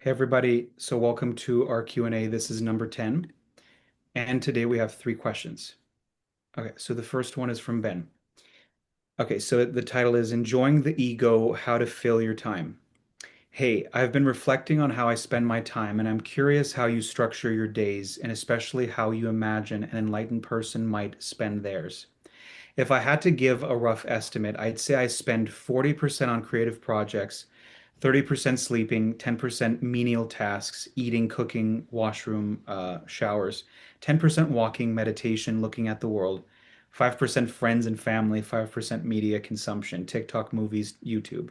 Hey everybody, so welcome to our Q&A. This is number 10, and today we have three questions. Okay, so the first one is from Ben. Okay, so the title is Enjoying the Ego, How to Fill Your Time. Hey, I've been reflecting on how I spend my time, and I'm curious how you structure your days, and especially how you imagine an enlightened person might spend theirs. If I had to give a rough estimate, I'd say I spend 40% on creative projects, 30% sleeping, 10% menial tasks, eating, cooking, washroom, showers, 10% walking, meditation, looking at the world, 5% friends and family, 5% media consumption, TikTok, movies, YouTube.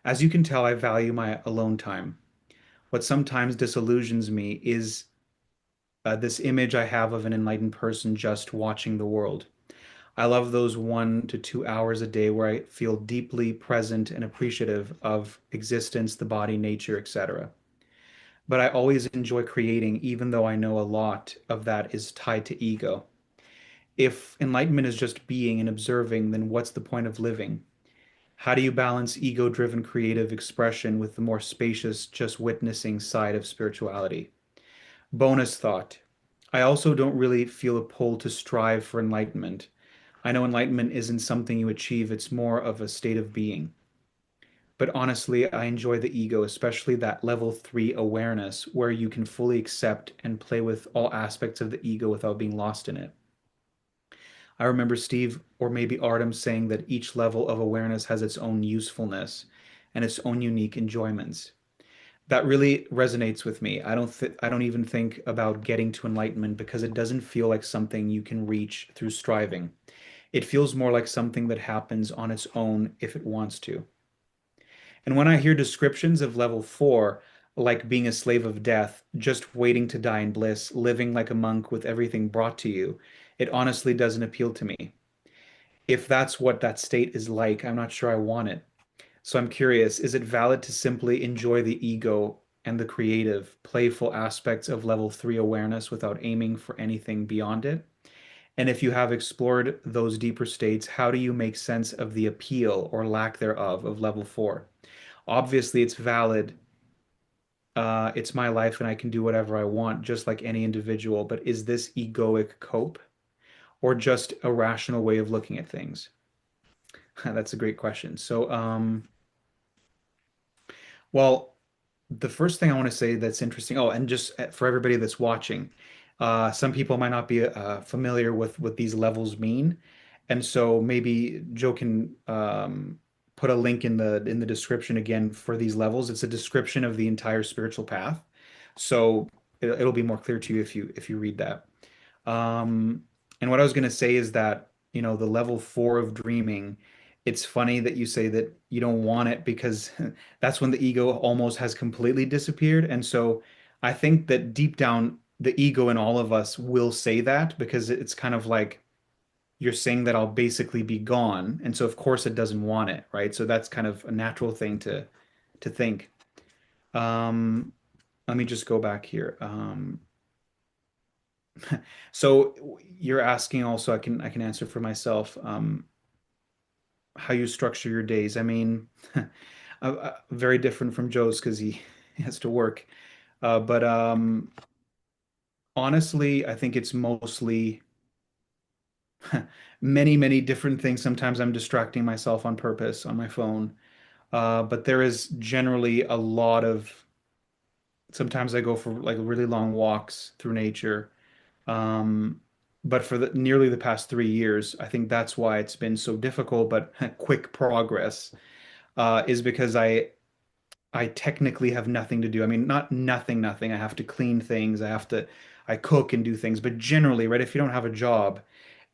As you can tell, I value my alone time. What sometimes disillusions me is this image I have of an enlightened person just watching the world. I love those 1 to 2 hours a day where I feel deeply present and appreciative of existence, the body, nature, etc. But I always enjoy creating, even though I know a lot of that is tied to ego. If enlightenment is just being and observing, then what's the point of living? How do you balance ego-driven creative expression with the more spacious, just witnessing side of spirituality? Bonus thought. I also don't really feel a pull to strive for enlightenment. I know enlightenment isn't something you achieve, it's more of a state of being. But honestly, I enjoy the ego, especially that level three awareness where you can fully accept and play with all aspects of the ego without being lost in it. I remember Steve or maybe Artem saying that each level of awareness has its own usefulness and its own unique enjoyments. That really resonates with me. I don't even think about getting to enlightenment because it doesn't feel like something you can reach through striving. It feels more like something that happens on its own if it wants to. And when I hear descriptions of level four, like being a slave of death, just waiting to die in bliss, living like a monk with everything brought to you, it honestly doesn't appeal to me. If that's what that state is like, I'm not sure I want it. So I'm curious, is it valid to simply enjoy the ego and the creative, playful aspects of level three awareness without aiming for anything beyond it? And if you have explored those deeper states, how do you make sense of the appeal or lack thereof of level four? Obviously, it's valid. It's my life and I can do whatever I want, just like any individual. But is this egoic cope or just a rational way of looking at things? That's a great question. Well, the first thing I want to say that's interesting. Oh, and just for everybody that's watching, some people might not be familiar with what these levels mean, and so maybe Joe can put a link in the description again for these levels. It's a description of the entire spiritual path, so it'll be more clear to you if you read that. Um, and what I was going to say is that, the level four of dreaming, it's funny that you say that you don't want it because that's when the ego almost has completely disappeared. And so I think that deep down, the ego in all of us will say that because it's kind of like you're saying that I'll basically be gone. And so of course it doesn't want it, right? So that's kind of a natural thing to think. Um, Let me just go back here. So you're asking also, I can answer for myself, how you structure your days. I mean, very different from Joe's because he has to work. But honestly, I think it's mostly many different things. Sometimes I'm distracting myself on purpose on my phone. But there is generally a lot of, sometimes I go for like really long walks through nature. Um, but for nearly the past 3 years, I think that's why it's been so difficult, but quick progress, is because I technically have nothing to do. I mean, not nothing. I have to clean things. I cook and do things. But generally, right, if you don't have a job,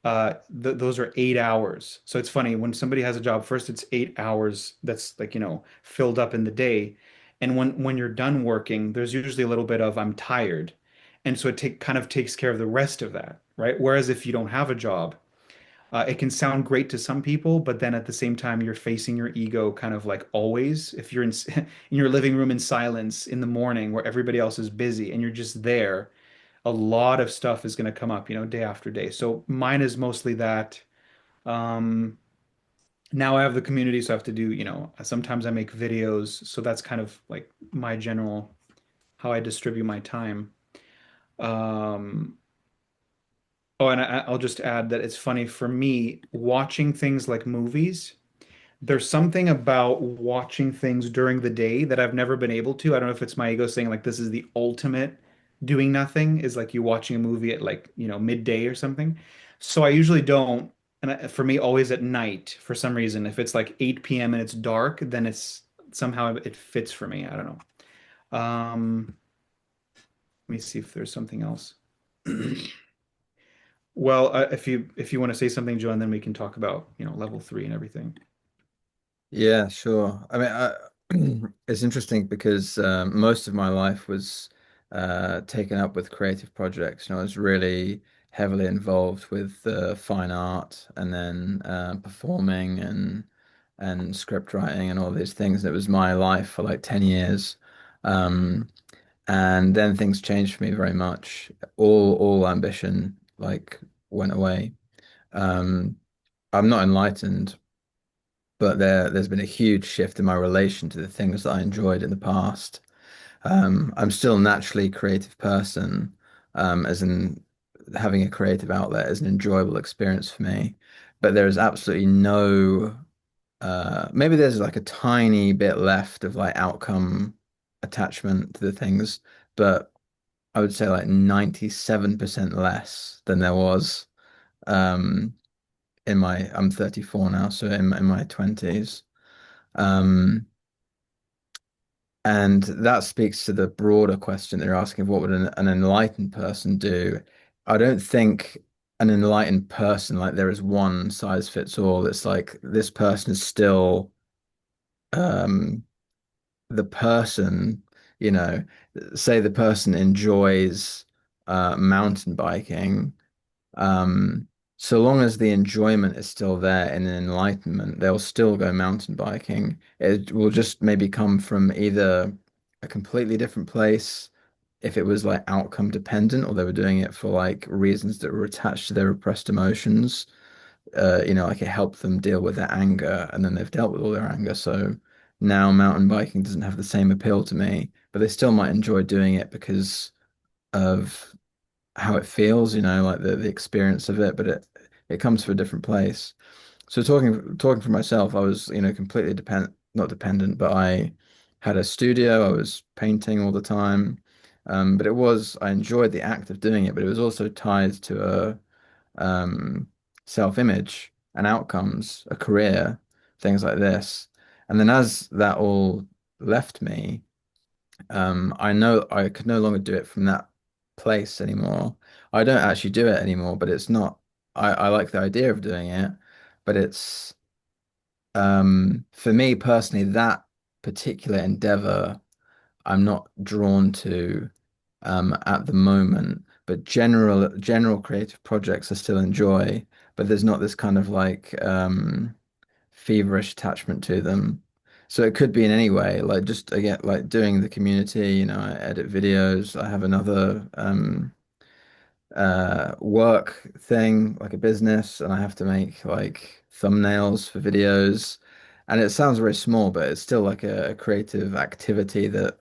th those are 8 hours. So it's funny when somebody has a job, first it's 8 hours that's like, filled up in the day. And when you're done working, there's usually a little bit of I'm tired. And so it kind of takes care of the rest of that, right? Whereas if you don't have a job, it can sound great to some people, but then at the same time, you're facing your ego kind of like always. If you're in your living room in silence in the morning where everybody else is busy and you're just there, a lot of stuff is going to come up, day after day. So mine is mostly that. Um, Now I have the community, so I have to do, sometimes I make videos. So that's kind of like my general. how I distribute my time. Um, oh, and I'll just add that it's funny for me watching things like movies. There's something about watching things during the day that I've never been able to. I don't know if it's my ego saying like this is the ultimate doing nothing is like you watching a movie at like, midday or something. So I usually don't. And for me, always at night for some reason. If it's like 8 p.m. and it's dark, then it's somehow it fits for me. I don't know. Let me see if there's something else. Well, if you want to say something, Joan, then we can talk about, level three and everything. Yeah, sure. It's interesting because most of my life was taken up with creative projects. I was really heavily involved with fine art and then performing and script writing and all these things. It was my life for like 10 years. Um, and then things changed for me very much. All ambition like went away. Um, I'm not enlightened, but there's been a huge shift in my relation to the things that I enjoyed in the past. I'm still a naturally creative person, as in having a creative outlet is an enjoyable experience for me. But there is absolutely no, maybe there's like a tiny bit left of like outcome attachment to the things, but I would say like 97% less than there was um, I'm 34 now, so in my 20s. Um, and that speaks to the broader question they're asking of what would an enlightened person do? I don't think an enlightened person, like there is one size fits all. It's like this person is still um, the person, you know, say the person enjoys mountain biking. Um, so long as the enjoyment is still there in an enlightenment, they'll still go mountain biking. It will just maybe come from either a completely different place if it was like outcome dependent, or they were doing it for like reasons that were attached to their repressed emotions. Like it helped them deal with their anger, and then they've dealt with all their anger. So now mountain biking doesn't have the same appeal to me, but they still might enjoy doing it because of how it feels, like the experience of it, but it comes from a different place. So talking for myself, I was, completely not dependent, but I had a studio. I was painting all the time. But I enjoyed the act of doing it, but it was also tied to a self-image and outcomes, a career, things like this. And then as that all left me, I know I could no longer do it from that place anymore. I don't actually do it anymore, but it's not, I like the idea of doing it, but it's, for me personally, that particular endeavor, I'm not drawn to, at the moment, but general creative projects I still enjoy, but there's not this kind of like, feverish attachment to them. So it could be in any way, like just again, like doing the community, I edit videos. I have another work thing, like a business, and I have to make like thumbnails for videos. And it sounds very small, but it's still like a creative activity that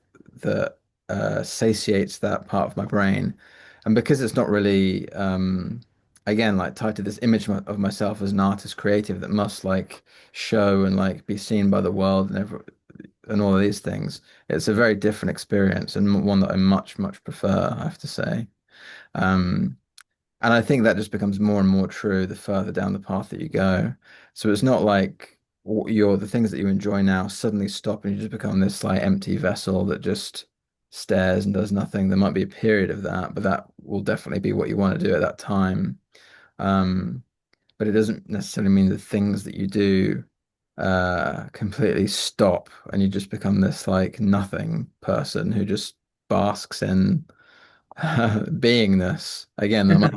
satiates that part of my brain. And because it's not really again like tied to this image of myself as an artist creative that must like show and like be seen by the world and all of these things, it's a very different experience and one that I much, much prefer, I have to say. Um, and I think that just becomes more and more true the further down the path that you go. So it's not like the things that you enjoy now suddenly stop and you just become this like empty vessel that just stares and does nothing. There might be a period of that, but that will definitely be what you want to do at that time. Um, but it doesn't necessarily mean the things that you do completely stop and you just become this like nothing person who just basks in beingness. Again, that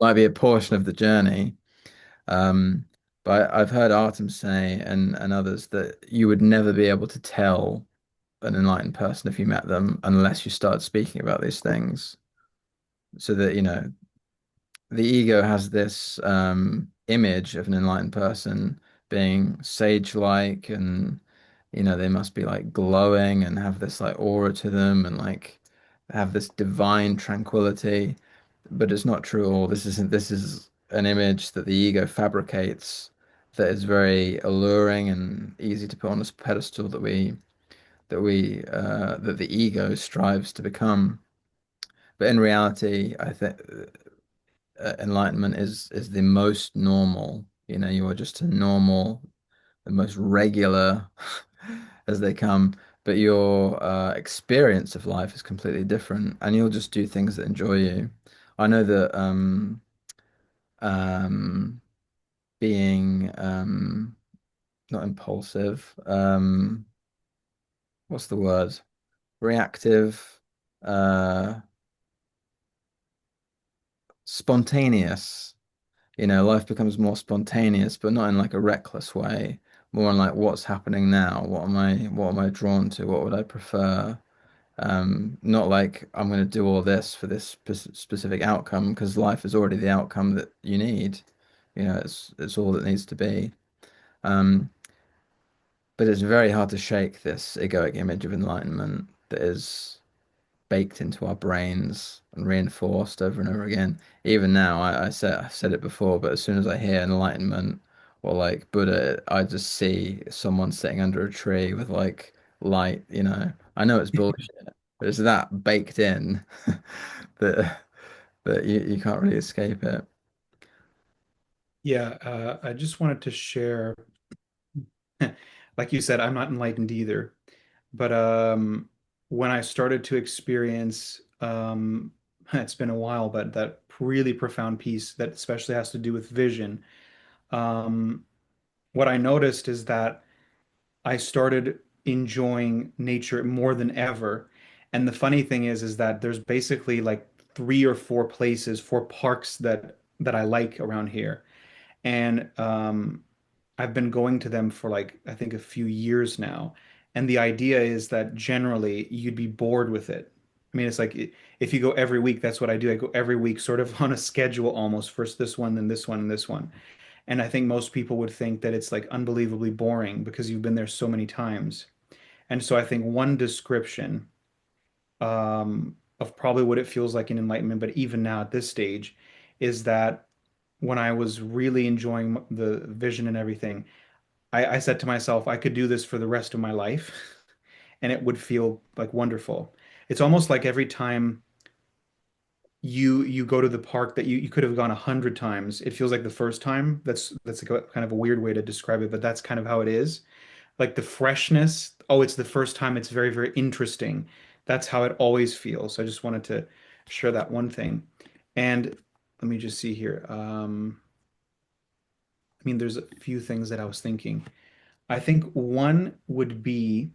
might be a portion of the journey. Um, but I've heard Artem say and others that you would never be able to tell an enlightened person if you met them unless you started speaking about these things. So that, the ego has this image of an enlightened person being sage-like and they must be like glowing and have this like aura to them and like have this divine tranquility, but it's not true at all. This is an image that the ego fabricates that is very alluring and easy to put on this pedestal that the ego strives to become. But in reality, I think enlightenment is the most normal. You know, you are just a normal, the most regular as they come, but your experience of life is completely different, and you'll just do things that enjoy you. I know that um, being not impulsive, what's the word? Reactive, uh, spontaneous. You know, life becomes more spontaneous, but not in like a reckless way. More in like what's happening now? What am I drawn to? What would I prefer? Not like I'm going to do all this for this specific outcome because life is already the outcome that you need. You know, it's all that needs to be. Um, but it's very hard to shake this egoic image of enlightenment that is baked into our brains and reinforced over and over again. Even now, I've said it before, but as soon as I hear enlightenment or like Buddha, I just see someone sitting under a tree with like light, you know. I know it's bullshit, but it's that baked in that you can't really escape it. Yeah, I just wanted to share, like you said, I'm not enlightened either. But when I started to experience, it's been a while, but that really profound piece that especially has to do with vision, um, what I noticed is that I started enjoying nature more than ever. And the funny thing is that there's basically like three or four places, four parks that I like around here. And I've been going to them for like I think a few years now. And the idea is that generally you'd be bored with it. I mean, it's like if you go every week, that's what I do. I go every week, sort of on a schedule almost. First this one, then this one, and this one. And I think most people would think that it's like unbelievably boring because you've been there so many times. And so I think one description of probably what it feels like in enlightenment, but even now at this stage, is that when I was really enjoying the vision and everything, I said to myself, I could do this for the rest of my life and it would feel like wonderful. It's almost like every time you go to the park that you could have gone 100 times, it feels like the first time. That's like kind of a weird way to describe it, but that's kind of how it is. Like the freshness, oh, it's the first time, it's very, very interesting. That's how it always feels. So I just wanted to share that one thing. And let me just see here. I mean, there's a few things that I was thinking. I think one would be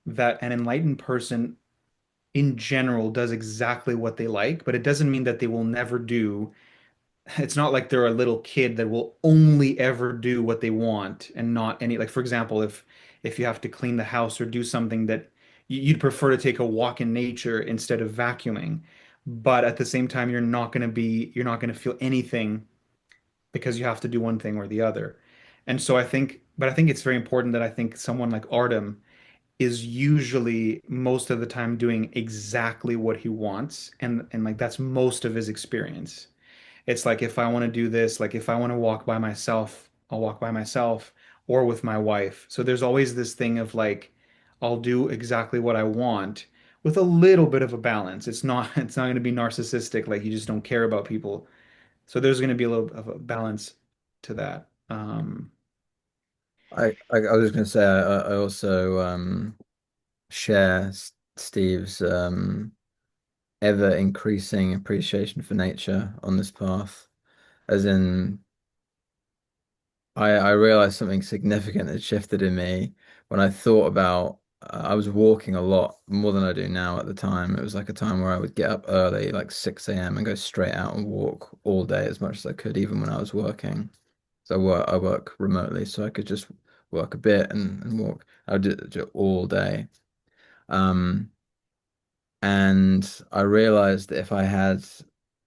that an enlightened person in general does exactly what they like, but it doesn't mean that they will never do. It's not like they're a little kid that will only ever do what they want and not any, like for example, if you have to clean the house or do something that you'd prefer to take a walk in nature instead of vacuuming, but at the same time you're not going to feel anything because you have to do one thing or the other. And so I think it's very important that I think someone like Artem is usually most of the time doing exactly what he wants, and like that's most of his experience. It's like if I want to do this, like if I want to walk by myself, I'll walk by myself or with my wife. So there's always this thing of like I'll do exactly what I want with a little bit of a balance. It's not going to be narcissistic like you just don't care about people. So there's going to be a little of a balance to that. I was just going to say I also share Steve's ever increasing appreciation for nature on this path. As in, I realized something significant had shifted in me when I thought about. I was walking a lot more than I do now at the time. It was like a time where I would get up early, like 6 a.m., and go straight out and walk all day as much as I could, even when I was working. So I work remotely, so I could just work a bit and walk. I would do it all day. Um, and I realized that if I had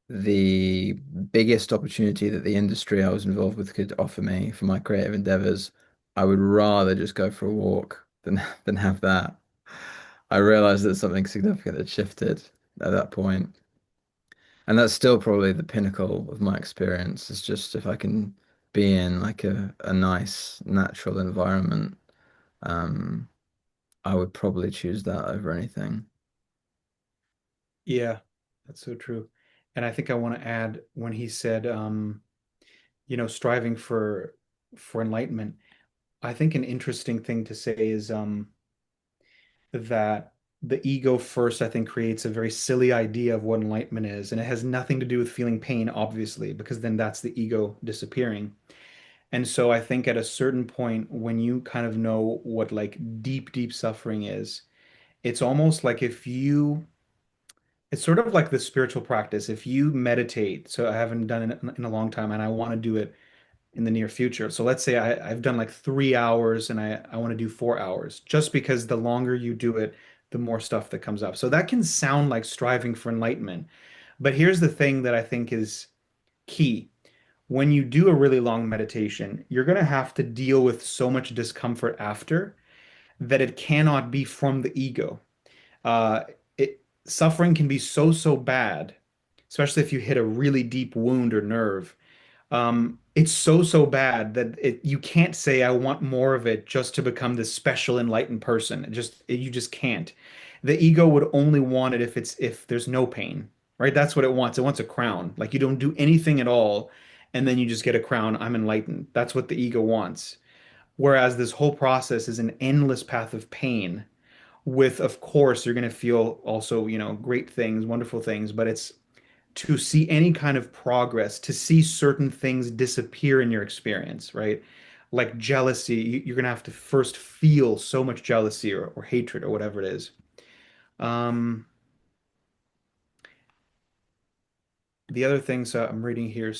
the biggest opportunity that the industry I was involved with could offer me for my creative endeavors, I would rather just go for a walk than than have that. I realized that something significant had shifted at that point. And that's still probably the pinnacle of my experience. It's just if I can be in like a nice natural environment, um, I would probably choose that over anything. Yeah, that's so true. And I think I want to add when he said, striving for enlightenment. I think an interesting thing to say is that the ego first, I think, creates a very silly idea of what enlightenment is, and it has nothing to do with feeling pain, obviously, because then that's the ego disappearing. And so I think at a certain point, when you kind of know what like deep, deep suffering is, it's almost like it's sort of like the spiritual practice. If you meditate, so I haven't done it in a long time, and I want to do it in the near future. So let's say I've done like 3 hours and I want to do 4 hours, just because the longer you do it, the more stuff that comes up. So that can sound like striving for enlightenment. But here's the thing that I think is key. When you do a really long meditation, you're going to have to deal with so much discomfort after that it cannot be from the ego. Uh, suffering can be so, so bad, especially if you hit a really deep wound or nerve. It's so, so bad that you can't say, I want more of it just to become this special enlightened person. You just can't. The ego would only want it if there's no pain, right? That's what it wants. It wants a crown. Like you don't do anything at all, and then you just get a crown. I'm enlightened. That's what the ego wants. Whereas this whole process is an endless path of pain with, of course, you're going to feel also, great things, wonderful things, but it's to see any kind of progress, to see certain things disappear in your experience, right? Like jealousy, you're going to have to first feel so much jealousy or hatred or whatever it is. Um, the other things I'm reading here,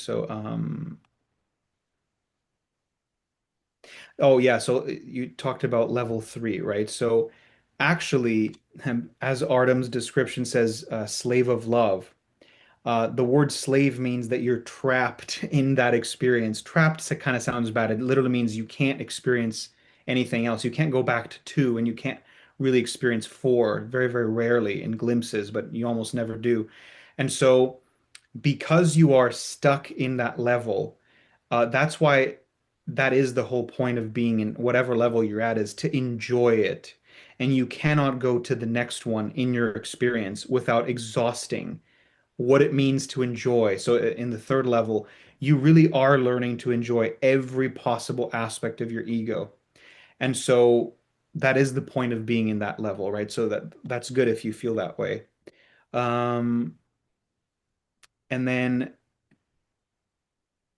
oh yeah, so you talked about level three, right? So actually, as Artem's description says, slave of love. The word slave means that you're trapped in that experience. Trapped kind of sounds bad. It literally means you can't experience anything else. You can't go back to two, and you can't really experience four, very, very rarely in glimpses, but you almost never do. And so, because you are stuck in that level, that's why that is the whole point of being in whatever level you're at, is to enjoy it. And you cannot go to the next one in your experience without exhausting what it means to enjoy. So in the third level, you really are learning to enjoy every possible aspect of your ego. And so that is the point of being in that level, right? So that's good if you feel that way. Um, and then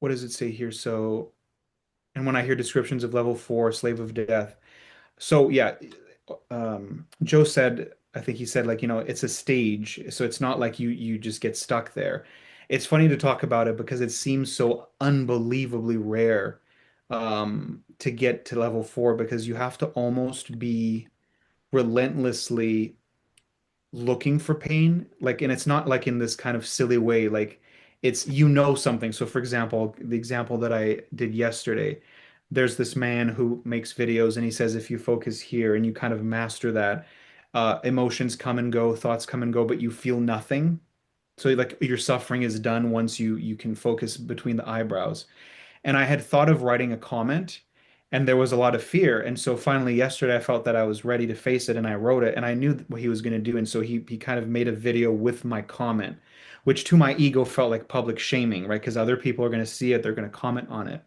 what does it say here? So, and when I hear descriptions of level four, slave of death. So yeah, Joe said, I think he said like, it's a stage, so it's not like you just get stuck there. It's funny to talk about it because it seems so unbelievably rare to get to level four because you have to almost be relentlessly looking for pain. Like, and it's not like in this kind of silly way, like it's something. So for example, the example that I did yesterday, there's this man who makes videos and he says if you focus here and you kind of master that, emotions come and go, thoughts come and go, but you feel nothing. So like your suffering is done once you can focus between the eyebrows. And I had thought of writing a comment, and there was a lot of fear. And so finally yesterday I felt that I was ready to face it, and I wrote it, and I knew what he was going to do. And so he kind of made a video with my comment, which to my ego felt like public shaming, right? Because other people are going to see it, they're going to comment on it.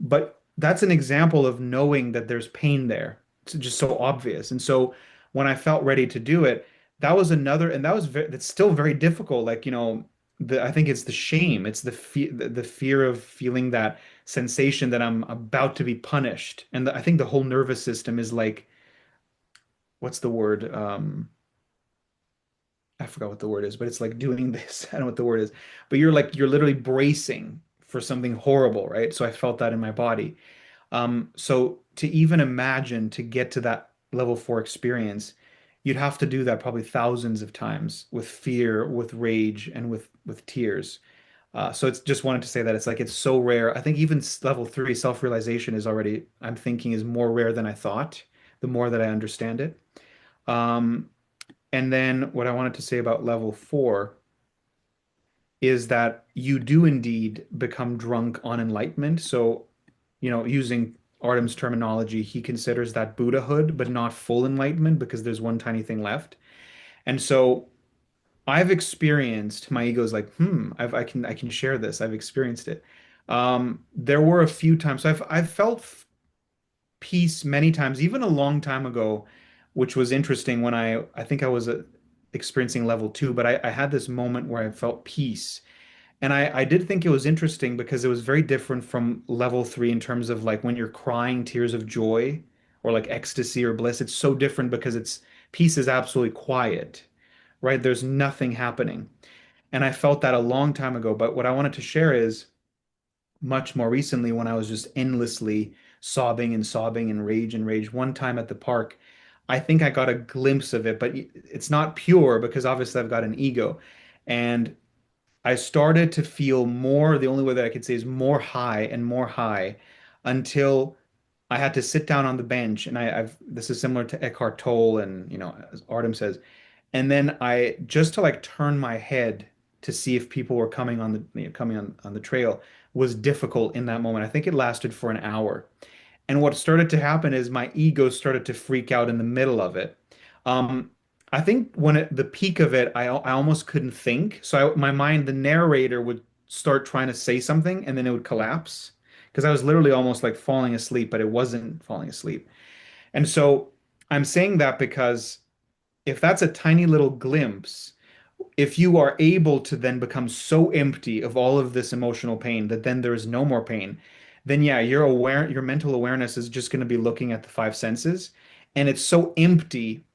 But that's an example of knowing that there's pain there. It's just so obvious. And so when I felt ready to do it, that was another, and that's still very difficult. Like, I think it's the shame. It's the fear of feeling that sensation that I'm about to be punished. And I think the whole nervous system is like, what's the word? I forgot what the word is, but it's like doing this. I don't know what the word is, but you're literally bracing for something horrible, right? So I felt that in my body. So to even imagine to get to that level four experience, you'd have to do that probably thousands of times with fear, with rage, and with tears. So it's just wanted to say that it's like it's so rare. I think even level three self-realization is already, I'm thinking, is more rare than I thought, the more that I understand it. Um, and then what I wanted to say about level four is that you do indeed become drunk on enlightenment. So, using Artem's terminology, he considers that Buddhahood, but not full enlightenment because there's one tiny thing left. And so I've experienced my ego is like, I can share this. I've experienced it. There were a few times. So I've felt peace many times, even a long time ago, which was interesting when I think I was experiencing level two, but I had this moment where I felt peace. And I did think it was interesting because it was very different from level three in terms of like when you're crying tears of joy or like ecstasy or bliss. It's so different because it's peace is absolutely quiet, right? There's nothing happening. And I felt that a long time ago. But what I wanted to share is much more recently when I was just endlessly sobbing and rage and rage. One time at the park, I think I got a glimpse of it, but it's not pure because obviously I've got an ego. And I started to feel more, the only way that I could say is more high and more high until I had to sit down on the bench. And I've this is similar to Eckhart Tolle and as Artem says. And then I just to like turn my head to see if people were coming on coming on the trail was difficult in that moment. I think it lasted for an hour. And what started to happen is my ego started to freak out in the middle of it. Um, I think the peak of it, I almost couldn't think. So my mind, the narrator would start trying to say something and then it would collapse because I was literally almost like falling asleep, but it wasn't falling asleep. And so I'm saying that because if that's a tiny little glimpse, if you are able to then become so empty of all of this emotional pain that then there is no more pain, then yeah, your mental awareness is just going to be looking at the five senses. And it's so empty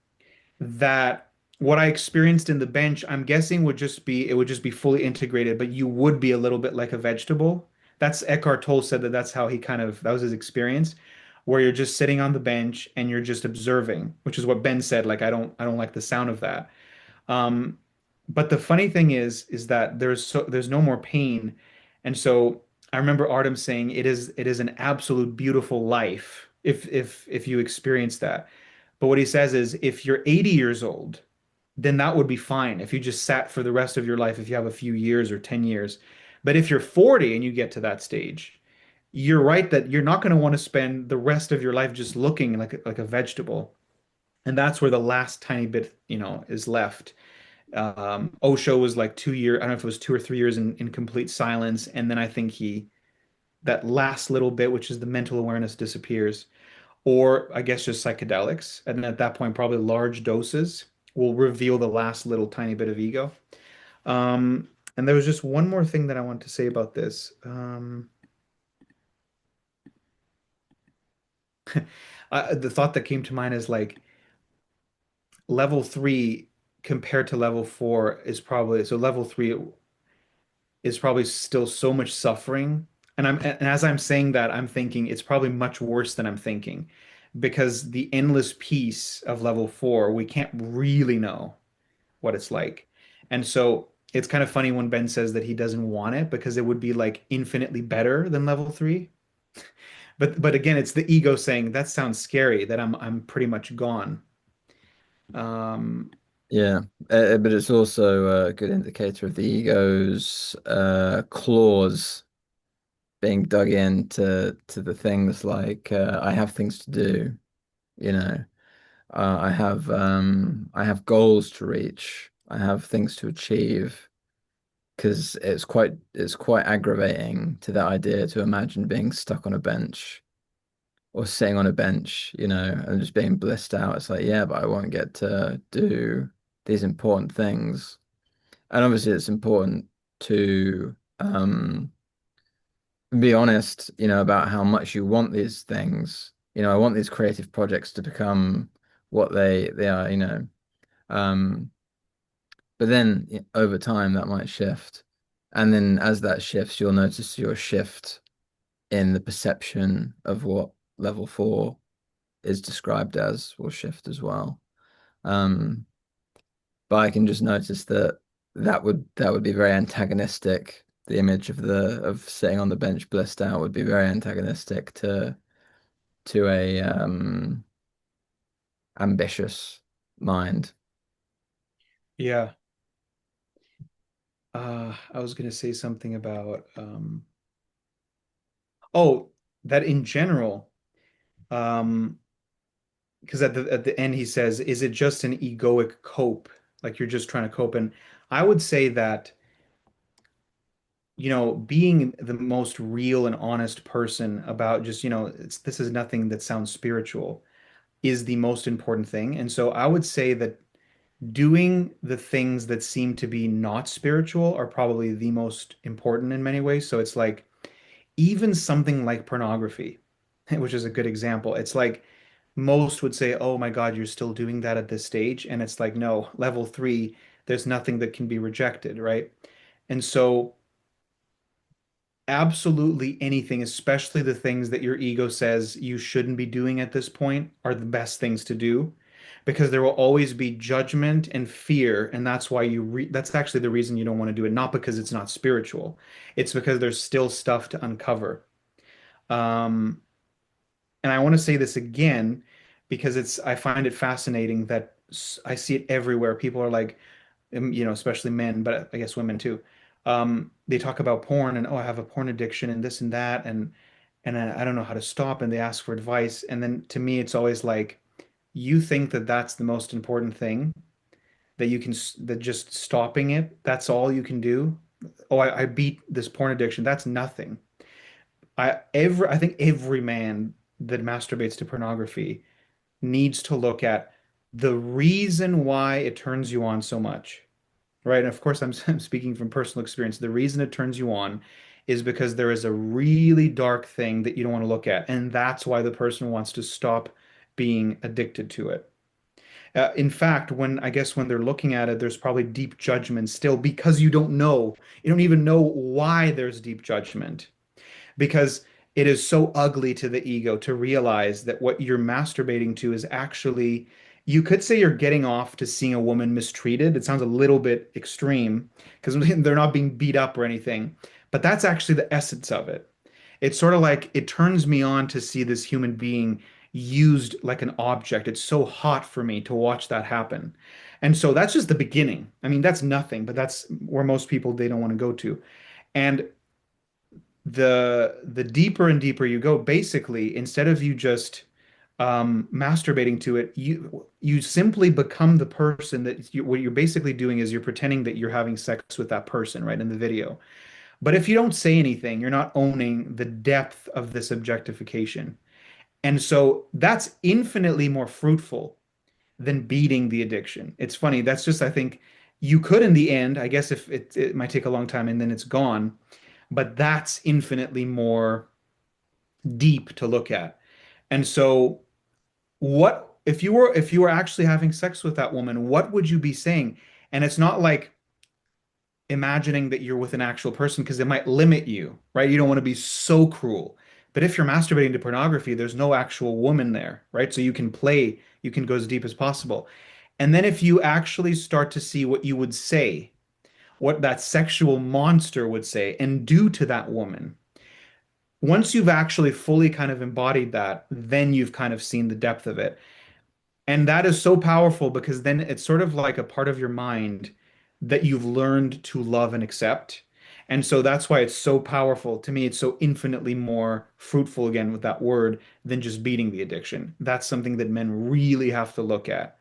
that what I experienced in the bench, I'm guessing it would just be fully integrated, but you would be a little bit like a vegetable. That's Eckhart Tolle said that's how that was his experience, where you're just sitting on the bench and you're just observing, which is what Ben said. Like, I don't like the sound of that. Um, but the funny thing is that there's no more pain. And so I remember Artem saying it is an absolute beautiful life if you experience that. But what he says is if you're 80 years old, then that would be fine if you just sat for the rest of your life, if you have a few years or 10 years. But if you're 40 and you get to that stage, you're right that you're not going to want to spend the rest of your life just looking like a vegetable. And that's where the last tiny bit, is left. Osho was like 2 years, I don't know if it was 2 or 3 years in complete silence. And then I think that last little bit, which is the mental awareness, disappears. Or I guess just psychedelics. And at that point, probably large doses will reveal the last little tiny bit of ego. And there was just one more thing that I want to say about this. The thought that came to mind is like level three compared to level four is probably so level three is probably still so much suffering. And as I'm saying that, I'm thinking it's probably much worse than I'm thinking because the endless peace of level four, we can't really know what it's like. And so it's kind of funny when Ben says that he doesn't want it because it would be like infinitely better than level three. But again, it's the ego saying that sounds scary, that I'm pretty much gone. Um, Yeah, but it's also a good indicator of the ego's claws being dug into to the things like I have things to do, you know. I have goals to reach. I have things to achieve because it's quite aggravating to that idea to imagine being stuck on a bench or sitting on a bench, and just being blissed out. It's like, yeah, but I won't get to do these important things. And obviously it's important to be honest, about how much you want these things. I want these creative projects to become what they are, Um, but then over time that might shift. And then as that shifts, you'll notice your shift in the perception of what level four is described as will shift as well. Um, but I can just notice that that would be very antagonistic. The image of sitting on the bench blissed out would be very antagonistic to a ambitious. mind. Yeah. I was gonna say something about oh, that in general, um, because at the end he says, is it just an egoic cope? Like you're just trying to cope. And I would say that, being the most real and honest person about just, this is nothing that sounds spiritual is the most important thing. And so I would say that doing the things that seem to be not spiritual are probably the most important in many ways. So it's like even something like pornography, which is a good example. It's like most would say, "Oh my God, you're still doing that at this stage." And it's like, no, level three, there's nothing that can be rejected, right? And so absolutely anything, especially the things that your ego says you shouldn't be doing at this point, are the best things to do because there will always be judgment and fear, and that's why that's actually the reason you don't want to do it, not because it's not spiritual. It's because there's still stuff to uncover. Um, and I want to say this again because I find it fascinating that I see it everywhere. People are like, especially men, but I guess women too. They talk about porn and, oh, I have a porn addiction and this and that, and I don't know how to stop, and they ask for advice. And then to me, it's always like, you think that that's the most important thing, that you can that just stopping it, that's all you can do. Oh, I beat this porn addiction. That's nothing. I think every man that masturbates to pornography needs to look at the reason why it turns you on so much. Right. And of course, I'm speaking from personal experience. The reason it turns you on is because there is a really dark thing that you don't want to look at. And that's why the person wants to stop being addicted to it. In fact, I guess when they're looking at it, there's probably deep judgment still because you don't know. You don't even know why there's deep judgment because it is so ugly to the ego to realize that what you're masturbating to is actually, you could say you're getting off to seeing a woman mistreated. It sounds a little bit extreme because they're not being beat up or anything, but that's actually the essence of it. It's sort of like it turns me on to see this human being used like an object. It's so hot for me to watch that happen. And so that's just the beginning. I mean, that's nothing, but that's where most people they don't want to go to. And the deeper and deeper you go, basically, instead of you just masturbating to it, you simply become the person that what you're basically doing is you're pretending that you're having sex with that person, right, in the video. But if you don't say anything, you're not owning the depth of this objectification. And so that's infinitely more fruitful than beating the addiction. It's funny. That's just, I think you could in the end, I guess if it might take a long time and then it's gone, but that's infinitely more deep to look at. And so what if you were actually having sex with that woman, what would you be saying? And it's not like imagining that you're with an actual person because it might limit you, right? You don't want to be so cruel. But if you're masturbating to pornography, there's no actual woman there, right? So you can play, you can go as deep as possible. And then if you actually start to see what you would say, what that sexual monster would say and do to that woman, once you've actually fully kind of embodied that, then you've kind of seen the depth of it. And that is so powerful because then it's sort of like a part of your mind that you've learned to love and accept. And so that's why it's so powerful. To me, it's so infinitely more fruitful, again, with that word, than just beating the addiction. That's something that men really have to look at.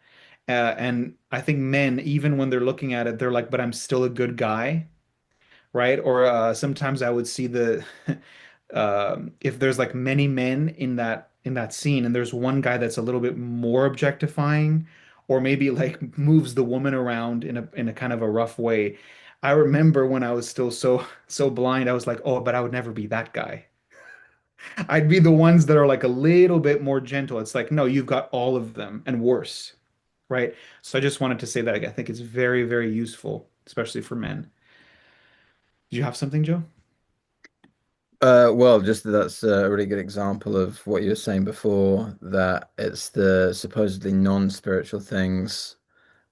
And I think men, even when they're looking at it, they're like, but I'm still a good guy, right? Or sometimes I would see the if there's like many men in that scene, and there's one guy that's a little bit more objectifying, or maybe like moves the woman around in a kind of a rough way. I remember when I was still so blind, I was like, oh, but I would never be that guy. I'd be the ones that are like a little bit more gentle. It's like, no, you've got all of them and worse, right? So I just wanted to say that I think it's very, very useful, especially for men. Did you have something, Joe? Well, just that's a really good example of what you were saying before, that it's the supposedly non-spiritual things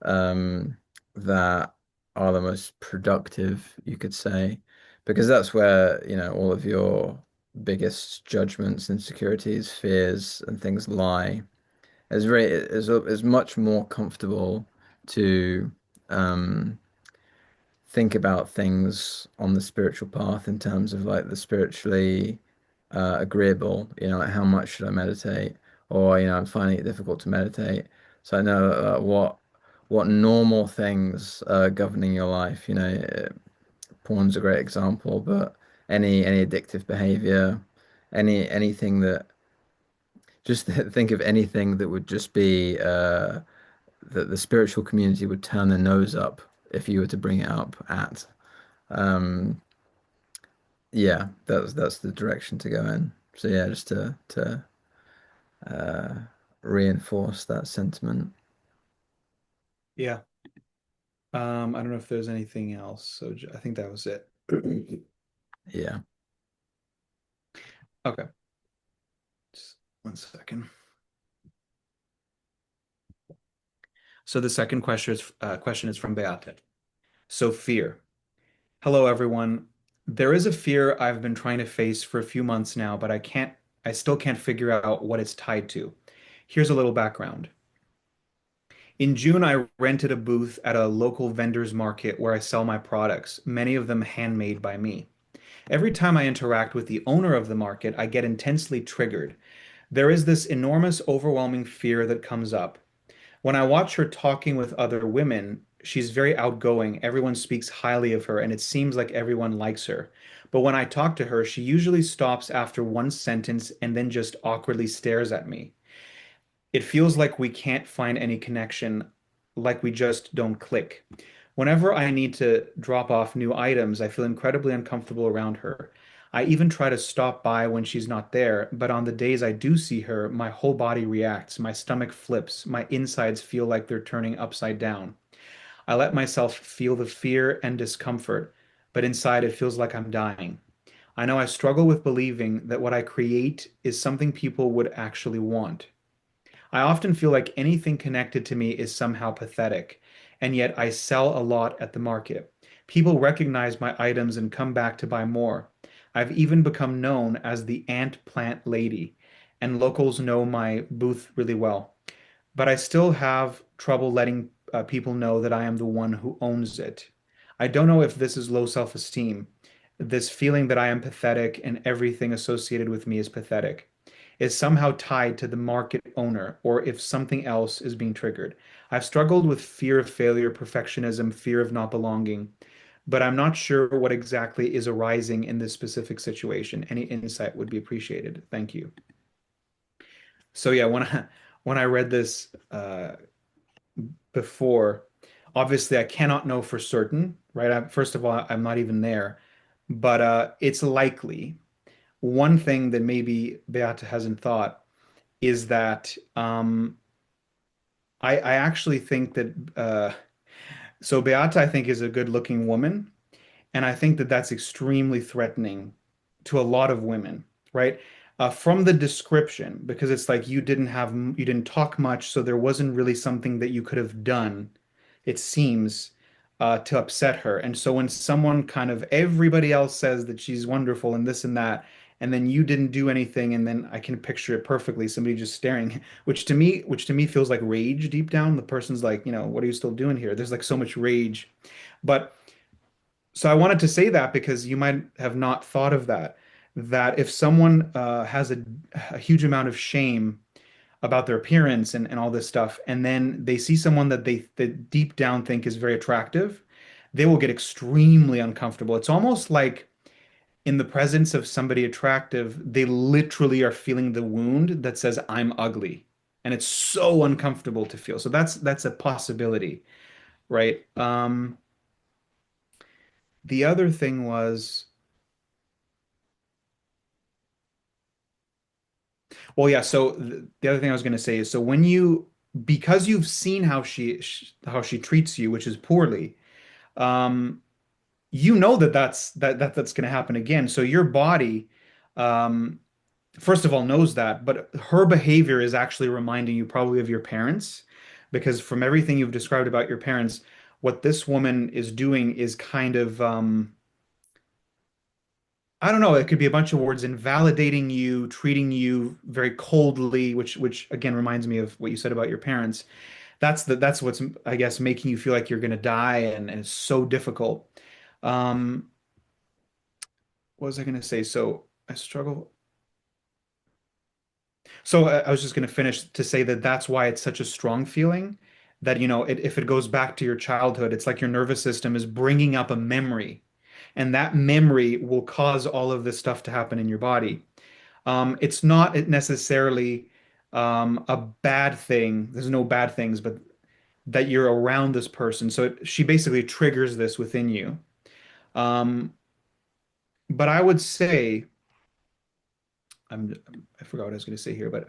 um, that are the most productive, you could say, because that's where, all of your biggest judgments, insecurities, fears, and things lie. it's much more comfortable to um think about things on the spiritual path in terms of like the spiritually agreeable, like how much should I meditate? Or, I'm finding it difficult to meditate. So I know what normal things are governing your life, porn's a great example, but any addictive behavior, anything that just think of anything that would just be that the spiritual community would turn their nose up if you were to bring it up at. Um, yeah, that's the direction to go in. So yeah, just to uh, reinforce that sentiment. Yeah. I don't know if there's anything else. So I think that was it. Yeah, Okay. Just 1 second. So the second question is from Beate. So fear. Hello, everyone. There is a fear I've been trying to face for a few months now, but I still can't figure out what it's tied to. Here's a little background. In June, I rented a booth at a local vendor's market where I sell my products, many of them handmade by me. Every time I interact with the owner of the market, I get intensely triggered. There is this enormous, overwhelming fear that comes up. When I watch her talking with other women, she's very outgoing. Everyone speaks highly of her, and it seems like everyone likes her. But when I talk to her, she usually stops after one sentence and then just awkwardly stares at me. It feels like we can't find any connection, like we just don't click. Whenever I need to drop off new items, I feel incredibly uncomfortable around her. I even try to stop by when she's not there, but on the days I do see her, my whole body reacts, my stomach flips, my insides feel like they're turning upside down. I let myself feel the fear and discomfort, but inside it feels like I'm dying. I know I struggle with believing that what I create is something people would actually want. I often feel like anything connected to me is somehow pathetic, and yet I sell a lot at the market. People recognize my items and come back to buy more. I've even become known as the ant plant lady, and locals know my booth really well. But I still have trouble letting people know that I am the one who owns it. I don't know if this is low self-esteem, this feeling that I am pathetic and everything associated with me is pathetic, is somehow tied to the market owner, or if something else is being triggered. I've struggled with fear of failure, perfectionism, fear of not belonging, but I'm not sure what exactly is arising in this specific situation. Any insight would be appreciated. Thank you. So yeah, when I read this before, obviously I cannot know for certain, right? First of all, I'm not even there, but it's likely. One thing that maybe Beata hasn't thought is that I actually think that so Beata I think is a good-looking woman, and I think that that's extremely threatening to a lot of women, right? From the description, because it's like you didn't talk much, so there wasn't really something that you could have done, it seems, to upset her. And so when someone kind of everybody else says that she's wonderful and this and that, and then you didn't do anything, and then I can picture it perfectly, somebody just staring, which to me feels like rage deep down. The person's like, what are you still doing here? There's like so much rage. But so I wanted to say that because you might have not thought of that, that if someone has a huge amount of shame about their appearance and all this stuff, and then they see someone that they that deep down think is very attractive, they will get extremely uncomfortable. It's almost like in the presence of somebody attractive, they literally are feeling the wound that says, I'm ugly. And it's so uncomfortable to feel. So that's a possibility, right? The other thing was, well, yeah. So the other thing I was going to say is, so because you've seen how she treats you, which is poorly, um, you know that's going to happen again. So your body, um, first of all, knows that, but her behavior is actually reminding you probably of your parents, because from everything you've described about your parents, what this woman is doing is kind of I don't know, it could be a bunch of words invalidating you, treating you very coldly, which again reminds me of what you said about your parents. That's what's I guess making you feel like you're gonna die and it's so difficult. Um, what was I gonna say? So I struggle. So I was just going to finish to say that that's why it's such a strong feeling that, if it goes back to your childhood, it's like your nervous system is bringing up a memory, and that memory will cause all of this stuff to happen in your body. It's not necessarily a bad thing. There's no bad things, but that you're around this person. So she basically triggers this within you. Um, but I would say, I'm, I forgot what I was going to say here, but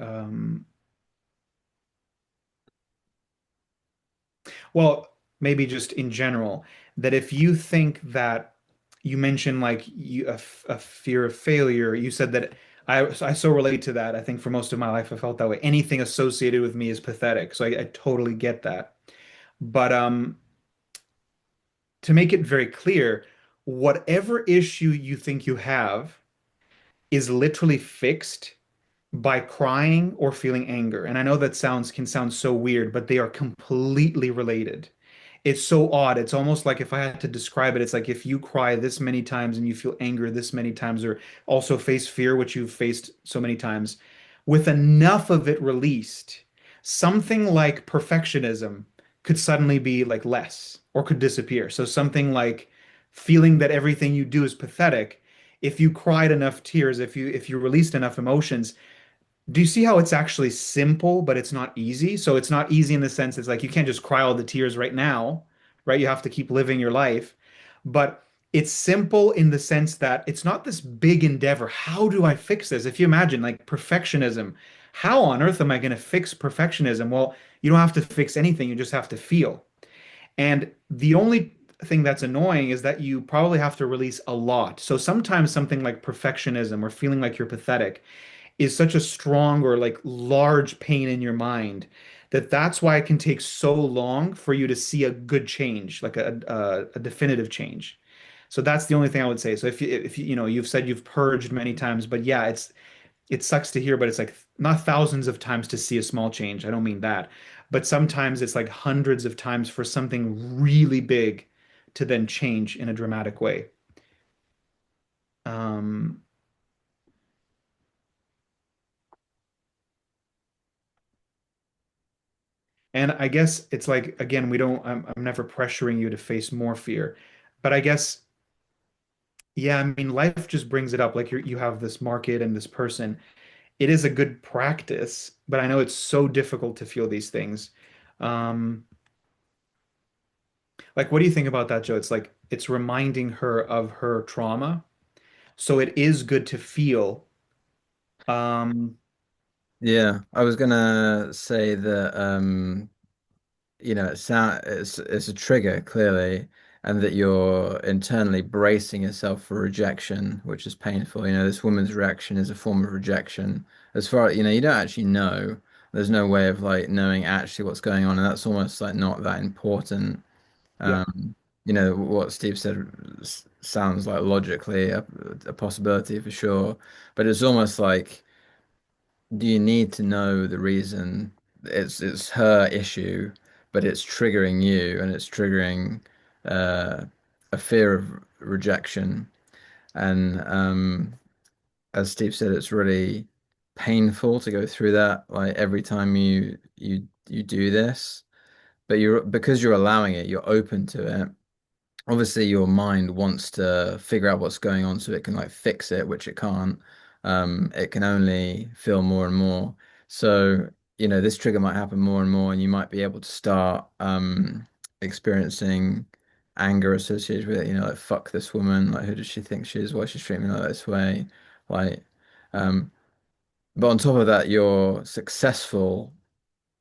well, maybe just in general, that if you think that you mentioned like a fear of failure, you said that I so relate to that. I think for most of my life I felt that way. Anything associated with me is pathetic. So I totally get that. But to make it very clear, whatever issue you think you have is literally fixed by crying or feeling anger. And I know that sounds can sound so weird, but they are completely related. It's so odd. It's almost like if I had to describe it, it's like if you cry this many times and you feel anger this many times, or also face fear, which you've faced so many times, with enough of it released, something like perfectionism could suddenly be like less or could disappear. So something like feeling that everything you do is pathetic. If you cried enough tears, if you released enough emotions, do you see how it's actually simple, but it's not easy? So it's not easy in the sense it's like you can't just cry all the tears right now, right? You have to keep living your life. But it's simple in the sense that it's not this big endeavor. How do I fix this? If you imagine like perfectionism, how on earth am I going to fix perfectionism? Well, you don't have to fix anything, you just have to feel. And the only thing that's annoying is that you probably have to release a lot. So sometimes something like perfectionism or feeling like you're pathetic is such a strong or like large pain in your mind that that's why it can take so long for you to see a good change, like a definitive change. So that's the only thing I would say. So if you've said you've purged many times, but yeah, it sucks to hear, but it's like not thousands of times to see a small change. I don't mean that. But sometimes it's like hundreds of times for something really big to then change in a dramatic way. Um, And I guess it's like, again, I'm never pressuring you to face more fear. But I guess, yeah, I mean, life just brings it up. Like you have this market and this person. It is a good practice, but I know it's so difficult to feel these things. Um, like, what do you think about that, Joe? It's like, it's reminding her of her trauma. So it is good to feel. Um, Yeah, I was gonna say that it's a trigger clearly, and that you're internally bracing yourself for rejection, which is painful. This woman's reaction is a form of rejection. As far, you don't actually know. There's no way of like knowing actually what's going on, and that's almost like not that important. yeah. What Steve said sounds like logically a possibility for sure, but it's almost like, do you need to know the reason? It's her issue, but it's triggering you, and it's triggering uh, a fear of rejection. And as Steve said, it's really painful to go through that, like every time you do this. But because you're allowing it, you're open to it. Obviously your mind wants to figure out what's going on so it can like fix it, which it can't. It can only feel more and more. So, this trigger might happen more and more, and you might be able to start experiencing anger associated with it, like fuck this woman, like who does she think she is? Why is she treating me like this way? Like, um, but on top of that, you're successful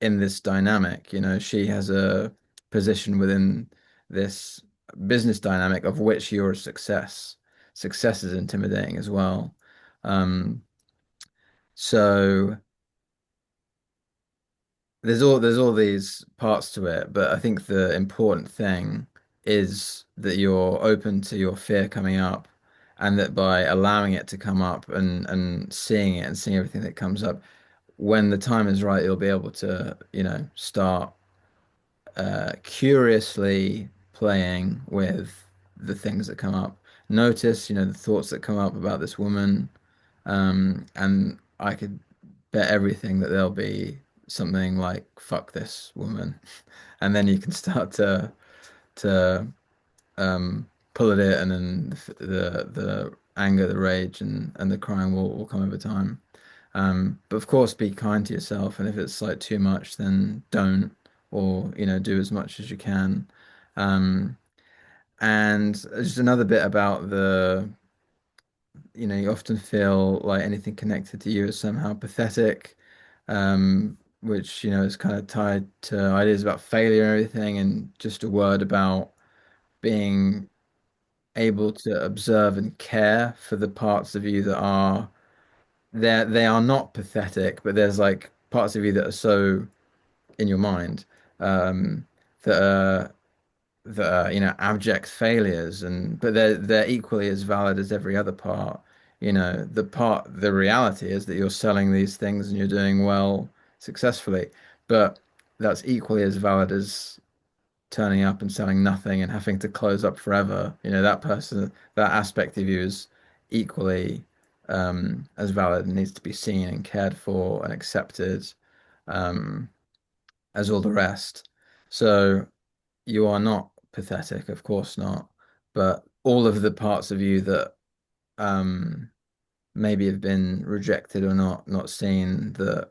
in this dynamic. She has a position within this business dynamic of which you're a success. Success is intimidating as well. Um, so there's all these parts to it, but I think the important thing is that you're open to your fear coming up, and that by allowing it to come up and seeing it and seeing everything that comes up, when the time is right, you'll be able to, start curiously playing with the things that come up. Notice, the thoughts that come up about this woman, and I could bet everything that there'll be something like "fuck this woman," and then you can start to pull at it, and then the anger, the rage, and the crying will come over time. But of course, be kind to yourself, and if it's like too much, then don't, or do as much as you can. Um, and just another bit about you often feel like anything connected to you is somehow pathetic, which is kind of tied to ideas about failure and everything, and just a word about being able to observe and care for the parts of you that are there. They are not pathetic, but there's like parts of you that are so in your mind, um, that are abject failures, and but they're equally as valid as every other part. The reality is that you're selling these things and you're doing well successfully, but that's equally as valid as turning up and selling nothing and having to close up forever. That person, that aspect of you is equally as valid and needs to be seen and cared for and accepted, um, as all the rest. So you are not pathetic, of course not. But all of the parts of you that um, maybe have been rejected or not seen, that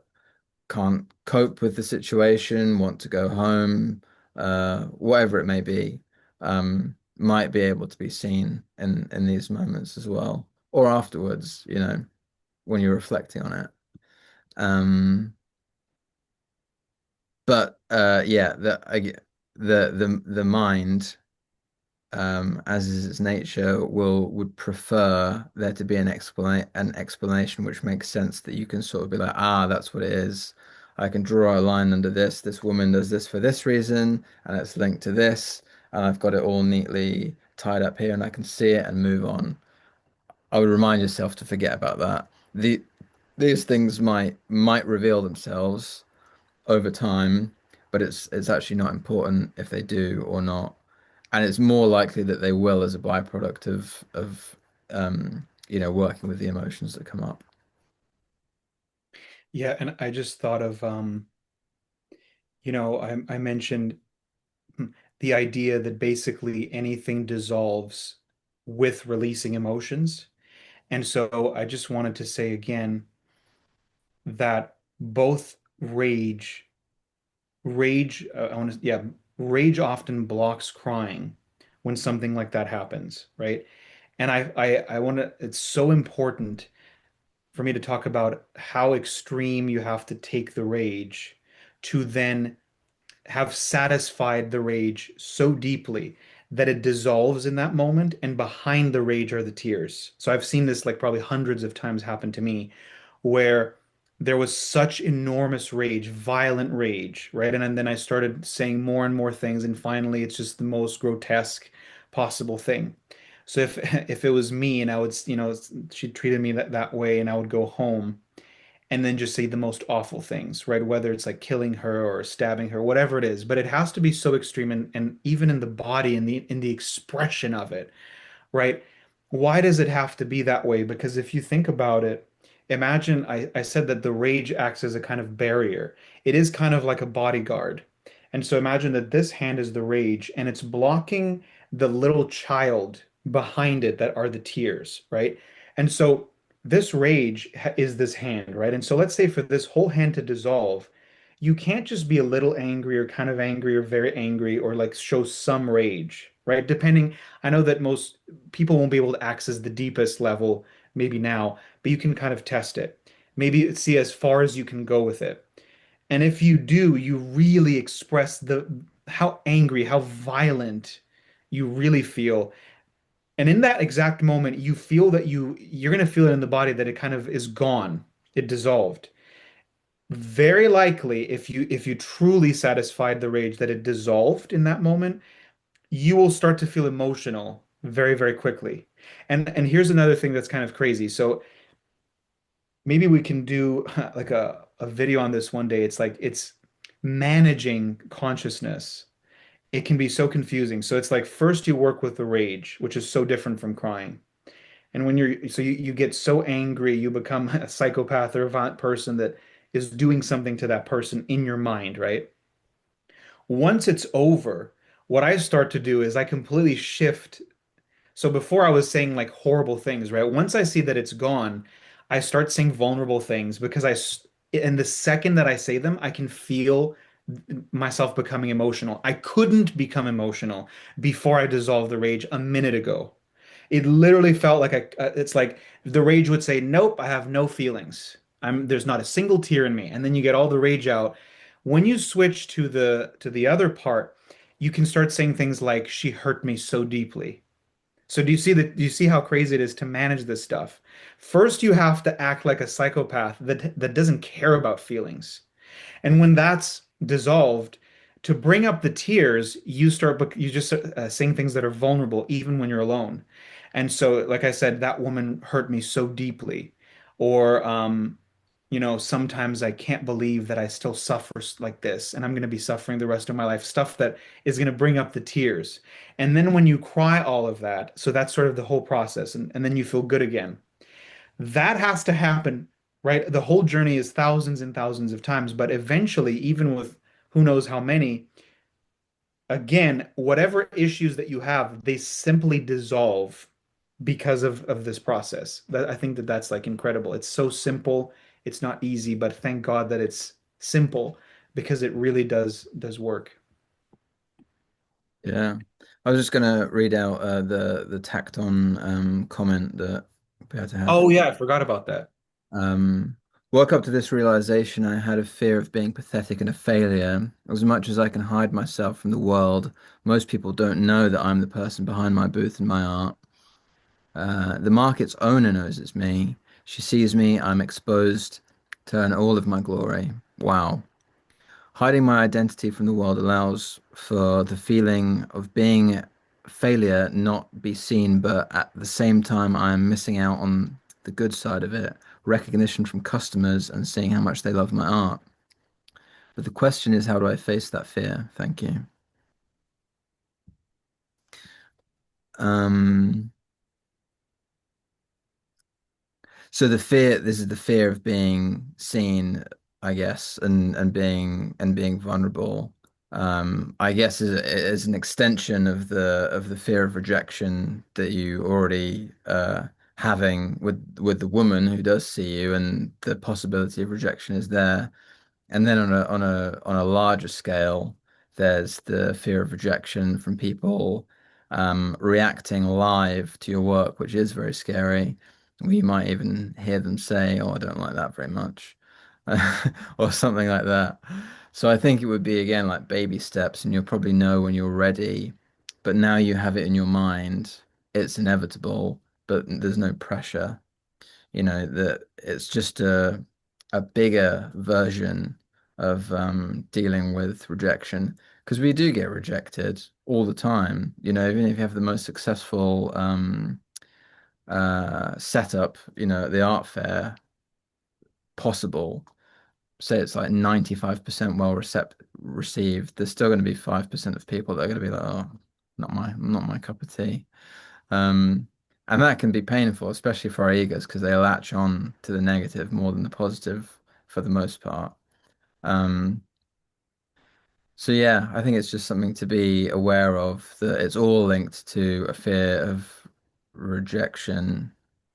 can't cope with the situation, want to go home, whatever it may be, might be able to be seen in these moments as well, or afterwards, when you're reflecting on it. Um, but yeah, the mind, as is its nature, would prefer there to be an explanation which makes sense, that you can sort of be like, ah, that's what it is. I can draw a line under this. This woman does this for this reason, and it's linked to this, and I've got it all neatly tied up here, and I can see it and move on. I would remind yourself to forget about that. These things might reveal themselves over time, but it's actually not important if they do or not. And it's more likely that they will as a byproduct of working with the emotions that come up. Yeah, and I just thought of I mentioned the idea that basically anything dissolves with releasing emotions. And so I just wanted to say again that both I want to, yeah, rage often blocks crying when something like that happens, right? And I want to, it's so important for me to talk about how extreme you have to take the rage to then have satisfied the rage so deeply that it dissolves in that moment, and behind the rage are the tears. So I've seen this like probably hundreds of times happen to me, where there was such enormous rage, violent rage, right? And then I started saying more and more things, and finally it's just the most grotesque possible thing. So if if it was me and I would, she treated me that way, and I would go home and then just say the most awful things, right? Whether it's like killing her or stabbing her, whatever it is, but it has to be so extreme, and even in the body and the expression of it, right? Why does it have to be that way? Because if you think about it, imagine I said that the rage acts as a kind of barrier. It is kind of like a bodyguard. And so imagine that this hand is the rage and it's blocking the little child behind it that are the tears, right? And so this rage is this hand, right? And so let's say for this whole hand to dissolve, you can't just be a little angry or kind of angry or very angry or like show some rage, right? Depending, I know that most people won't be able to access the deepest level maybe now, but you can kind of test it. Maybe see as far as you can go with it. And if you do, you really express the how angry, how violent you really feel. And in that exact moment, you feel that you're going to feel it in the body that it kind of is gone. It dissolved. Very likely, if you truly satisfied the rage that it dissolved in that moment, you will start to feel emotional very, very quickly. And here's another thing that's kind of crazy. So maybe we can do like a video on this one day. It's like it's managing consciousness. It can be so confusing. So it's like first you work with the rage, which is so different from crying. And when you get so angry, you become a psychopath or a violent person that is doing something to that person in your mind, right? Once it's over, what I start to do is I completely shift. So before I was saying like horrible things, right? Once I see that it's gone, I start saying vulnerable things because and the second that I say them, I can feel myself becoming emotional. I couldn't become emotional before I dissolved the rage a minute ago. It literally felt like it's like the rage would say, "Nope, I have no feelings. There's not a single tear in me." And then you get all the rage out. When you switch to the other part, you can start saying things like, "She hurt me so deeply." So do you see how crazy it is to manage this stuff? First, you have to act like a psychopath that doesn't care about feelings. And when that's dissolved, to bring up the tears, you just saying things that are vulnerable even when you're alone. And so, like I said, that woman hurt me so deeply. Or sometimes I can't believe that I still suffer like this, and I'm going to be suffering the rest of my life. Stuff that is going to bring up the tears. And then when you cry all of that, so that's sort of the whole process, and then you feel good again. That has to happen, right? The whole journey is thousands and thousands of times, but eventually, even with who knows how many, again, whatever issues that you have, they simply dissolve because of this process. I think that that's like incredible. It's so simple. It's not easy, but thank God that it's simple because it really does work. Yeah. I was just gonna read out the tacked on comment that we had to have. Oh yeah, I forgot about that. Um, Woke up to this realization I had a fear of being pathetic and a failure. As much as I can hide myself from the world, most people don't know that I'm the person behind my booth and my art. The market's owner knows it's me. She sees me, I'm exposed to her in all of my glory. Wow. Hiding my identity from the world allows for the feeling of being failure not be seen, but at the same time, I am missing out on the good side of it, recognition from customers and seeing how much they love my art. But the question is, how do I face that fear? Thank you. Um, So this is the fear of being seen, I guess, and being vulnerable. I guess is an extension of the fear of rejection that you already having with the woman who does see you, and the possibility of rejection is there. And then on a larger scale, there's the fear of rejection from people reacting live to your work, which is very scary. You might even hear them say, "Oh, I don't like that very much," or something like that. So I think it would be again like baby steps, and you'll probably know when you're ready. But now you have it in your mind, it's inevitable, but there's no pressure. That it's just a bigger version of dealing with rejection because we do get rejected all the time. Even if you have the most successful setup, at the art fair possible, say it's like 95% received, there's still going to be 5% of people that are going to be like, oh, not my cup of tea. Um, and that can be painful, especially for our egos, because they latch on to the negative more than the positive for the most part. Um, so yeah, I think it's just something to be aware of, that it's all linked to a fear of rejection,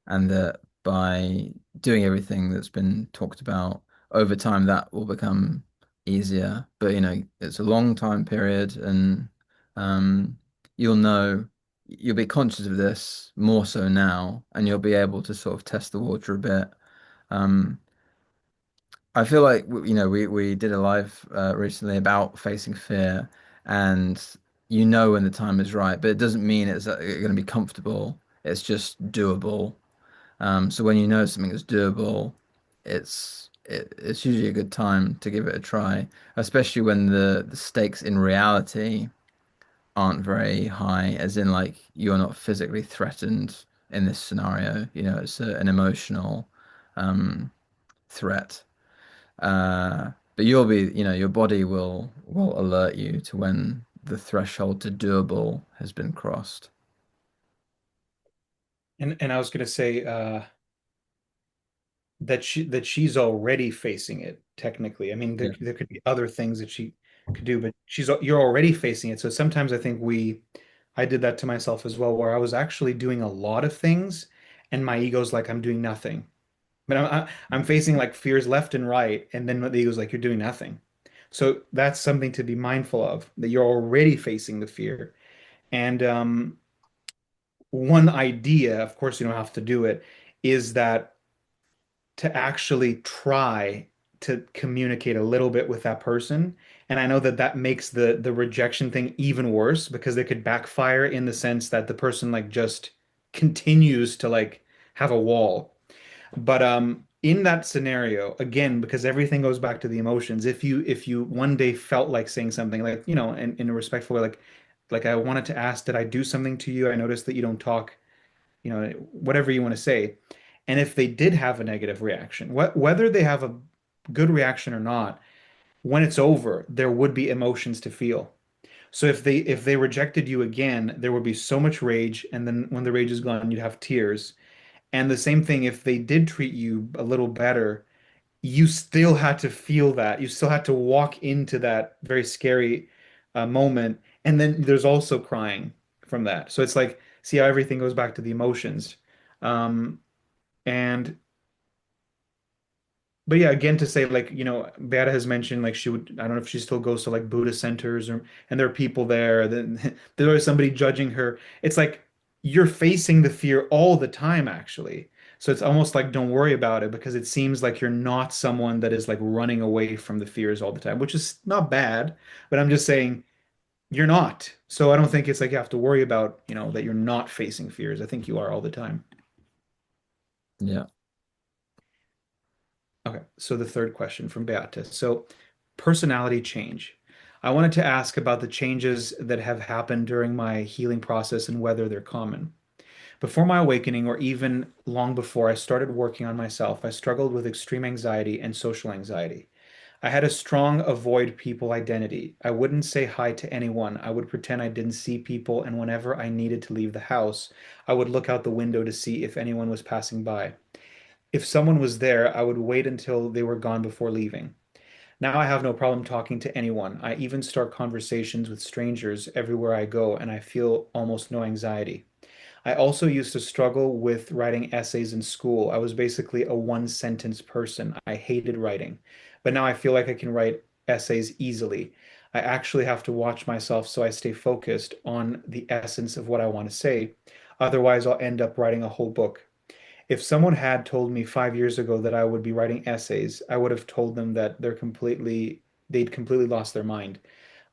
and that by doing everything that's been talked about over time, that will become easier. But it's a long time period, and um, you'll know, you'll be conscious of this more so now, and you'll be able to sort of test the water a bit. Um, I feel like we did a live recently about facing fear, and when the time is right, but it doesn't mean it's going to be comfortable. It's just doable. So when you know something is doable, it's usually a good time to give it a try, especially when the stakes in reality aren't very high, as in like you're not physically threatened in this scenario. You know, it's an emotional um, threat. But you'll be, you know, your body will alert you to when the threshold to doable has been crossed. And I was gonna say that she's already facing it technically. I mean, Yeah. there could be other things that she could do, but you're already facing it. So sometimes I think I did that to myself as well, where I was actually doing a lot of things, and my ego's like, I'm doing nothing. But I'm facing like fears left and right, and then the ego's like, you're doing nothing. So that's something to be mindful of, that you're already facing the fear. And one idea, of course, you don't have to do it, is that to actually try to communicate a little bit with that person. And I know that that makes the rejection thing even worse because it could backfire in the sense that the person like just continues to like have a wall. But in that scenario, again, because everything goes back to the emotions, if you one day felt like saying something like, you know, in a respectful way, like I wanted to ask, did I do something to you? I noticed that you don't talk, you know, whatever you want to say. And if they did have a negative reaction, whether they have a good reaction or not, when it's over, there would be emotions to feel. So if they rejected you again, there would be so much rage, and then when the rage is gone, you'd have tears. And the same thing, if they did treat you a little better, you still had to feel that. You still had to walk into that very scary moment. And then there's also crying from that. So it's like, see how everything goes back to the emotions. Um, and but yeah, again to say like, you know, Beata has mentioned like she would, I don't know if she still goes to like Buddhist centers or and there are people there, then there is somebody judging her. It's like you're facing the fear all the time actually. So it's almost like don't worry about it because it seems like you're not someone that is like running away from the fears all the time, which is not bad, but I'm just saying you're not. So I don't think it's like you have to worry about, you know, that you're not facing fears. I think you are all the time. Yeah. Okay, so the third question from Beata. So, personality change. I wanted to ask about the changes that have happened during my healing process and whether they're common. Before my awakening, or even long before I started working on myself, I struggled with extreme anxiety and social anxiety. I had a strong avoid people identity. I wouldn't say hi to anyone. I would pretend I didn't see people, and whenever I needed to leave the house, I would look out the window to see if anyone was passing by. If someone was there, I would wait until they were gone before leaving. Now I have no problem talking to anyone. I even start conversations with strangers everywhere I go, and I feel almost no anxiety. I also used to struggle with writing essays in school. I was basically a one sentence person. I hated writing. But now I feel like I can write essays easily. I actually have to watch myself so I stay focused on the essence of what I want to say. Otherwise, I'll end up writing a whole book. If someone had told me 5 years ago that I would be writing essays, I would have told them that they'd completely lost their mind.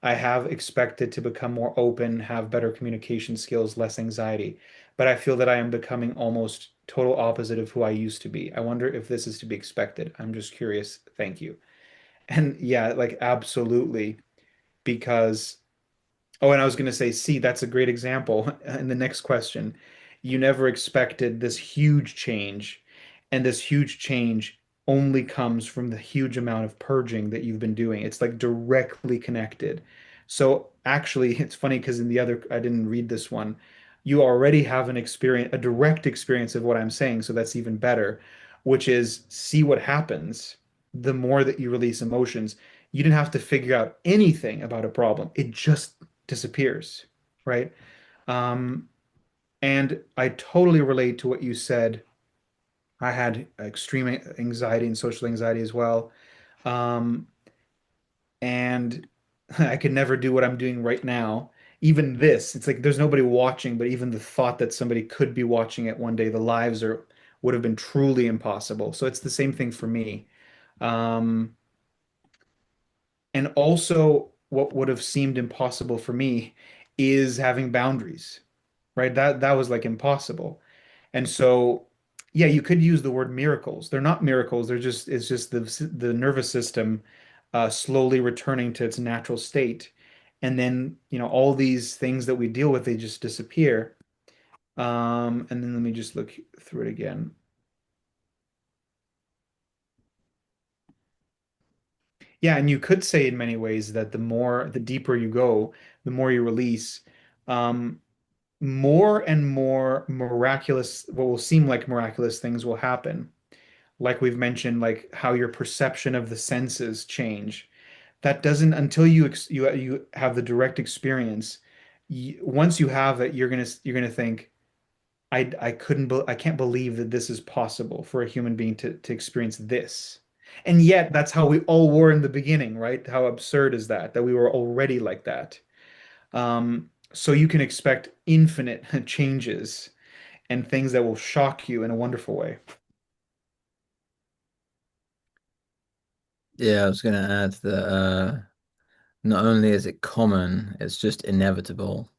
I have expected to become more open, have better communication skills, less anxiety, but I feel that I am becoming almost total opposite of who I used to be. I wonder if this is to be expected. I'm just curious. Thank you. And yeah, like absolutely, because oh, and I was going to say, see, that's a great example. In the next question, you never expected this huge change, and this huge change only comes from the huge amount of purging that you've been doing. It's like directly connected. So actually, it's funny because in the other, I didn't read this one. You already have an experience, a direct experience of what I'm saying, so that's even better, which is see what happens the more that you release emotions. You didn't have to figure out anything about a problem. It just disappears, right? Um, and I totally relate to what you said. I had extreme anxiety and social anxiety as well. Um, and I could never do what I'm doing right now. Even this, it's like there's nobody watching, but even the thought that somebody could be watching it one day, the lives are would have been truly impossible. So it's the same thing for me. Um, and also what would have seemed impossible for me is having boundaries, right? That was like impossible. And so, yeah, you could use the word miracles. They're not miracles. They're just it's just the nervous system slowly returning to its natural state. and then, all these things that we deal with, they just disappear. And then let me just look through it again. Yeah, and you could say in many ways that the deeper you go, the more you release, um, more and more miraculous, what will seem like miraculous things will happen. Like we've mentioned, like how your perception of the senses change. That doesn't until you have the direct experience. Once you have it, you're gonna think, I can't believe that this is possible for a human being to experience this. And yet that's how we all were in the beginning, right? How absurd is that, that we were already like that. So you can expect infinite changes and things that will shock you in a wonderful way. Yeah, I was going to add that not only is it common, it's just inevitable.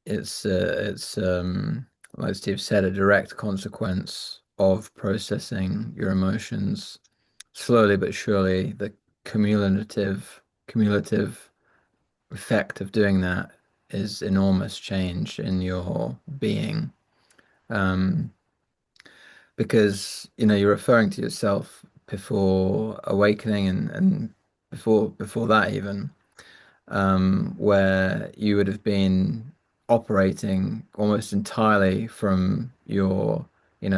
It's like Steve said, a direct consequence of processing your emotions slowly but surely. The cumulative effect of doing that is enormous change in your being. Um, because you're referring to yourself before awakening and before that even, where you would have been operating almost entirely from your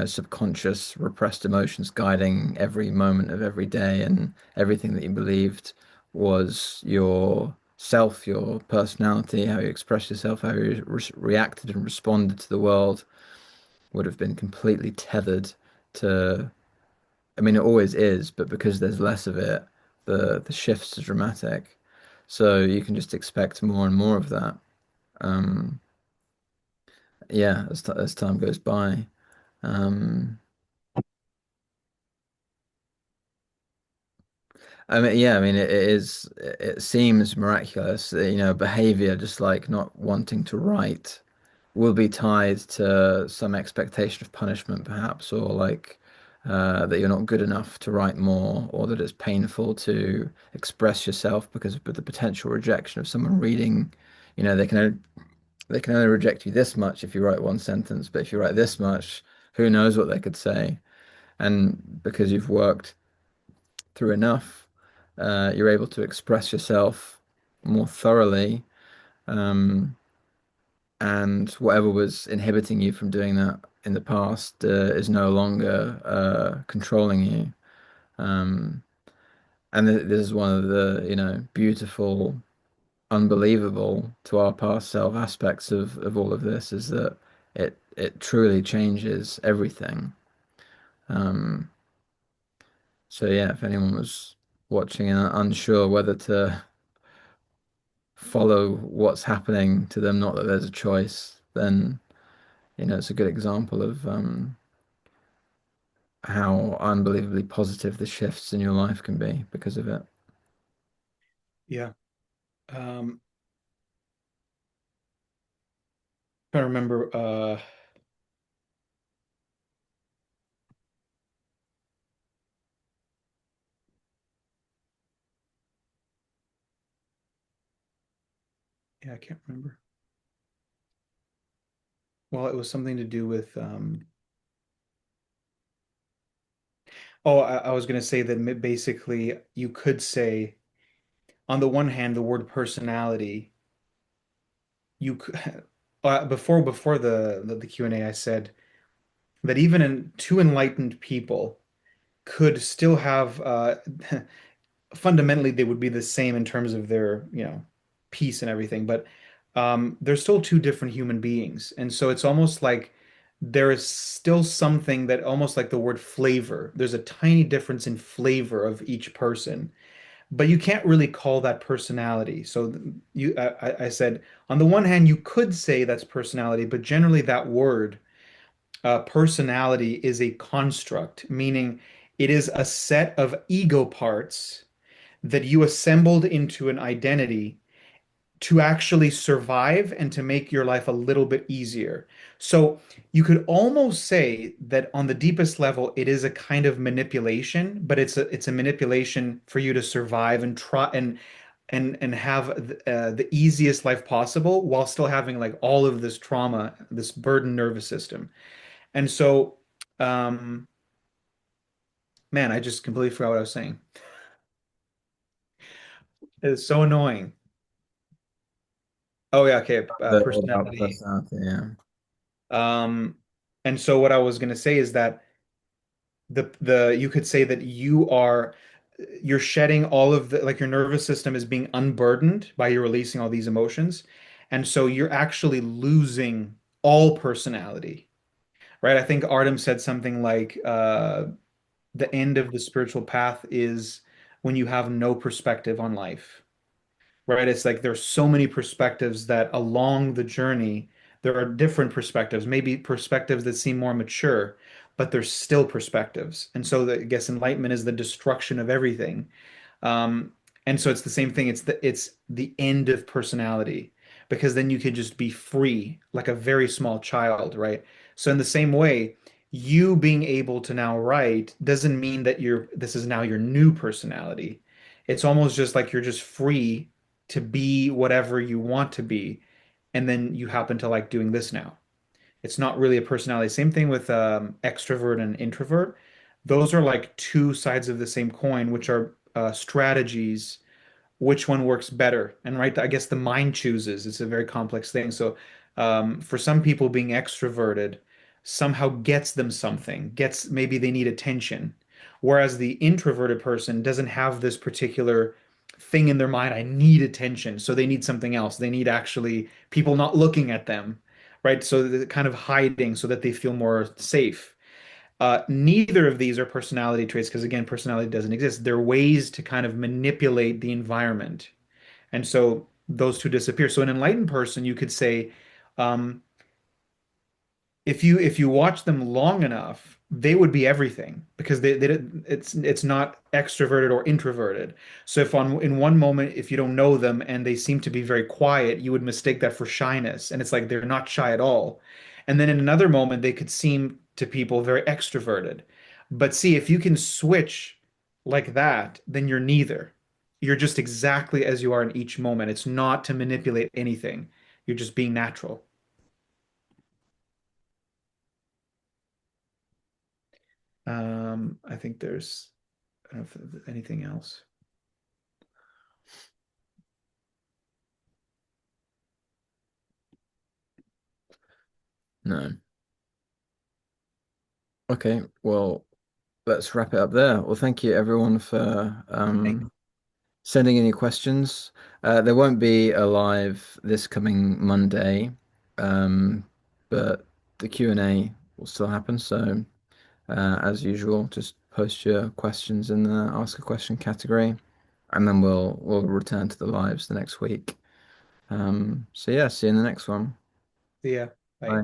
subconscious repressed emotions guiding every moment of every day, and everything that you believed was your self, your personality, how you express yourself, how you reacted and responded to the world would have been completely tethered to, I mean, it always is, but because there's less of it, the shifts are dramatic. So you can just expect more and more of that. Um, yeah, as time goes by. Um, I mean, yeah, I mean, it seems miraculous, behavior just like not wanting to write will be tied to some expectation of punishment, perhaps, or like that you're not good enough to write more, or that it's painful to express yourself because of the potential rejection of someone reading. They can only reject you this much if you write one sentence, but if you write this much, who knows what they could say? And because you've worked through enough, you're able to express yourself more thoroughly. Um, and whatever was inhibiting you from doing that in the past is no longer controlling you. Um, and this is one of the, beautiful, unbelievable to our past self aspects of all of this is that it truly changes everything. Um, so yeah, if anyone was watching and unsure whether to follow what's happening to them, not that there's a choice, then it's a good example of how unbelievably positive the shifts in your life can be because of it. Yeah. Um, I remember, yeah, I can't remember. Well, it was something to do with, oh, I was going to say that basically you could say, on the one hand, the word personality, you could, before the Q&A, I said that even in two enlightened people could still have, fundamentally they would be the same in terms of their, peace and everything, but they're still two different human beings. And so it's almost like there is still something that almost like the word flavor. There's a tiny difference in flavor of each person, but you can't really call that personality. So I said, on the one hand, you could say that's personality, but generally that word, personality, is a construct, meaning it is a set of ego parts that you assembled into an identity to actually survive and to make your life a little bit easier. So you could almost say that on the deepest level, it is a kind of manipulation, but it's a manipulation for you to survive and try. And and have the easiest life possible while still having like all of this trauma, this burdened nervous system. And so, um, man, I just completely forgot what I was saying. It's so annoying. Oh yeah, okay, About personality. personality, yeah. Um, and so what I was gonna say is that the you could say that you're shedding all of the like your nervous system is being unburdened by you releasing all these emotions, and so you're actually losing all personality, right? I think Artem said something like the end of the spiritual path is when you have no perspective on life, right? It's like there's so many perspectives that along the journey, there are different perspectives, maybe perspectives that seem more mature, but there's still perspectives. And so I guess enlightenment is the destruction of everything. Um, and so it's the same thing. It's the end of personality because then you can just be free like a very small child, right? So in the same way, you being able to now write doesn't mean that this is now your new personality. It's almost just like you're just free to be whatever you want to be, and then you happen to like doing this now. It's not really a personality. Same thing with extrovert and introvert. Those are like two sides of the same coin, which are strategies, which one works better. And right, I guess the mind chooses. It's a very complex thing. So for some people, being extroverted somehow gets them something, gets maybe they need attention. Whereas the introverted person doesn't have this particular thing in their mind, I need attention. So they need something else. They need actually people not looking at them, right? So they're kind of hiding so that they feel more safe. Neither of these are personality traits because, again, personality doesn't exist. They're ways to kind of manipulate the environment. And so those two disappear. So, an enlightened person, you could say, um, if you watch them long enough, they would be everything because it's not extroverted or introverted. So if on in one moment, if you don't know them and they seem to be very quiet, you would mistake that for shyness, and it's like they're not shy at all. And then in another moment, they could seem to people very extroverted. But see, if you can switch like that, then you're neither. You're just exactly as you are in each moment. It's not to manipulate anything. You're just being natural. I think I don't know if there's anything else. No. Okay, well, let's wrap it up there. Well, thank you everyone for Thank sending any questions. There won't be a live this coming Monday, um, but the Q&A will still happen. So, as usual, just post your questions in the Ask a Question category, and then we'll return to the lives the next week. So yeah, see you in the next one. See ya. Bye. Bye.